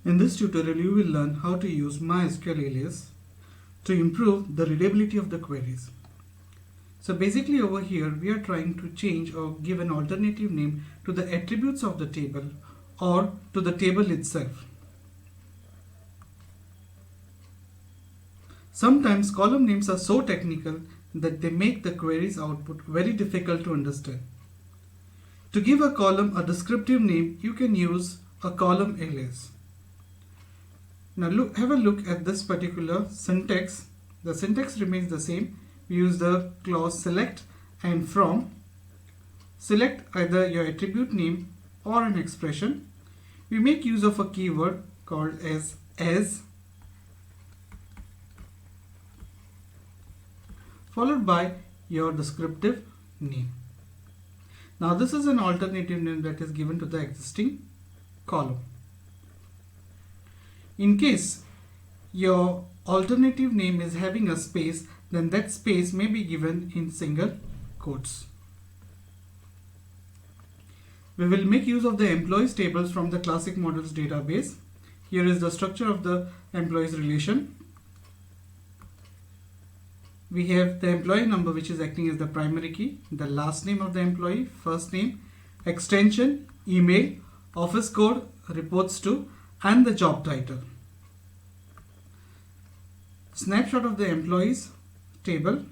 In this tutorial, you will learn how to use MySQL-Alias to improve the readability of the queries. So basically over here, we are trying to change or give an alternative name to the attributes of the table or to the table itself. Sometimes column names are so technical that they make the query's output very difficult to understand. To give a column a descriptive name, you can use a column alias. Now have a look at this particular syntax. The syntax remains the same. We use the clause select and from. Select either your attribute name or an expression. We make use of a keyword called as followed by your descriptive name. Now this is an alternative name that is given to the existing column. In case your alternative name is having a space, then that space may be given in single quotes. We will make use of the employees tables from the classic models database. Here is the structure of the employees relation. We have the employee number, which is acting as the primary key, the last name of the employee, first name, extension, email, office code, reports to, and the job title. Snapshot of the employees table.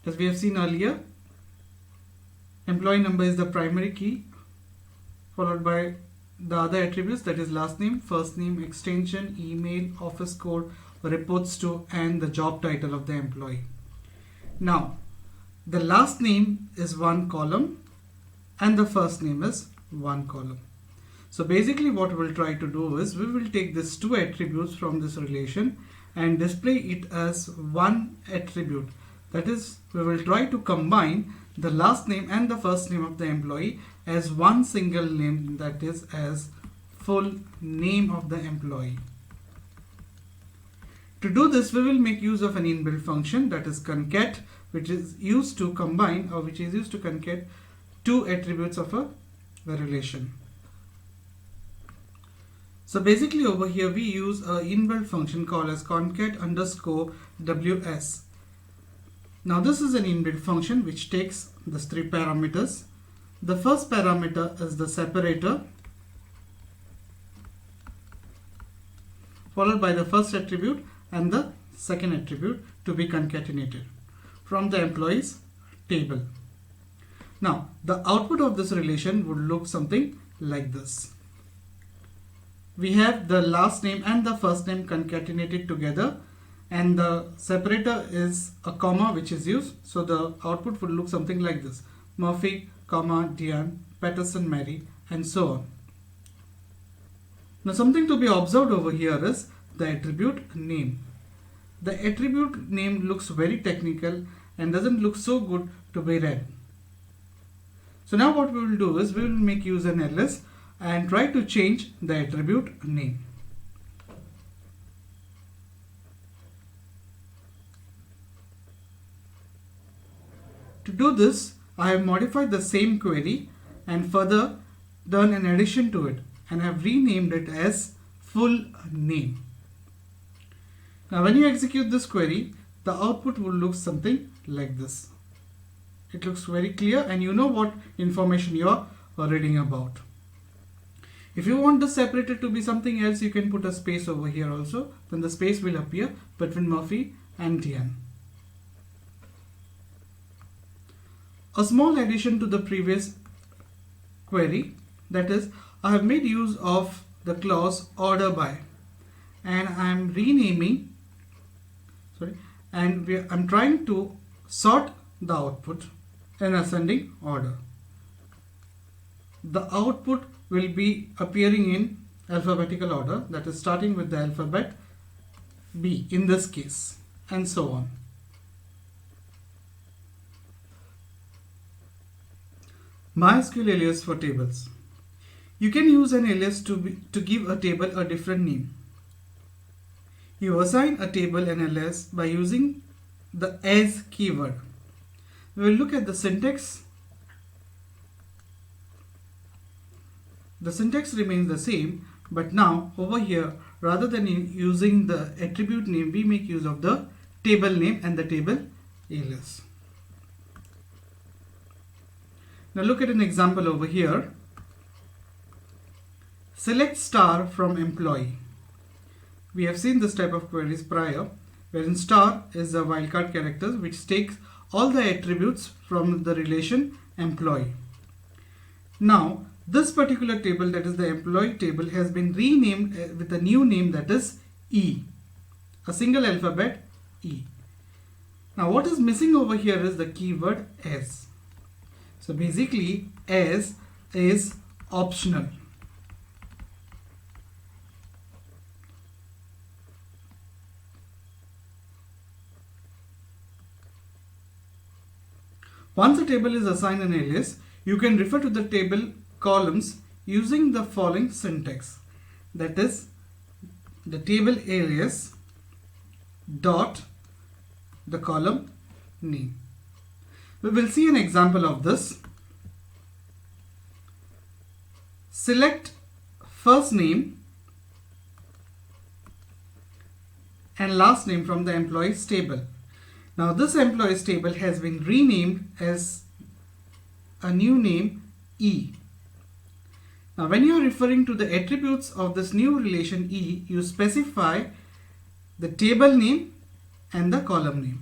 As we have seen earlier, employee number is the primary key, followed by the other attributes, that is last name, first name, extension, email, office code, reports to, and the job title of the employee. Now, the last name is one column and the first name is one column. So basically what we'll try to do is we will take these two attributes from this relation and display it as one attribute. That is, we will try to combine the last name and the first name of the employee as one single name, that is as full name of the employee. To do this, we will make use of an inbuilt function, that is concat, which is used to combine or which is used to concat two attributes of a relation. So basically over here we use an inbuilt function called as concat underscore ws. Now this is an inbuilt function which takes these three parameters. The first parameter is the separator, followed by the first attribute and the second attribute to be concatenated from the employees table. Now the output of this relation would look something like this. We have the last name and the first name concatenated together, and the separator is a comma which is used, so the output would look something like this: Murphy, comma, Diane, Patterson, Mary, and so on. Now something to be observed over here is the attribute name. The attribute name looks very technical and doesn't look so good to be read. So now what we will do is we will make use an ls and try to change the attribute name. To do this, I have modified the same query and further done an addition to it and have renamed it as full name. Now when you execute this query, the output will look something like this. It looks very clear and you know what information you are reading about. If you want the separator to be something else, you can put a space over here also. Then the space will appear between Murphy and Diane. A small addition to the previous query, that is, I have made use of the clause order by, and I am renaming, I'm trying to sort the output in ascending order. The output will be appearing in alphabetical order, that is starting with the alphabet B in this case, and so on. MySQL-Alias for tables. You can use an alias to give a table a different name. You assign a table an alias by using the as keyword. We will look at the syntax. the syntax remains the same, but now over here, rather than using the attribute name, we make use of the table name and the table alias. Now look at an example over here. Select star from employee. We have seen this type of queries prior, wherein star is a wildcard character which takes all the attributes from the relation employee. Now this particular table, that is the employee table, has been renamed with a new name, that is E, a single alphabet E. Now what is missing over here is the keyword as. So basically as is optional. Once a table is assigned an alias, you can refer to the table columns using the following syntax. That is the table alias dot the column name. We will see an example of this. Select first name and last name from the employees table. Now this employees table has been renamed as a new name E. Now when you are referring to the attributes of this new relation E, you specify the table name and the column name.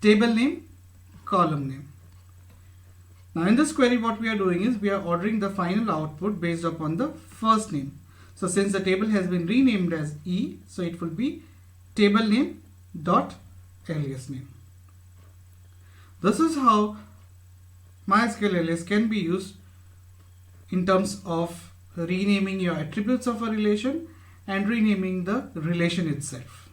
Table name, column name. Now in this query what we are doing is we are ordering the final output based upon the first name. So since the table has been renamed as E, so it will be table name dot alias name. This is how MySQL-Alias can be used in terms of renaming your attributes of a relation and renaming the relation itself.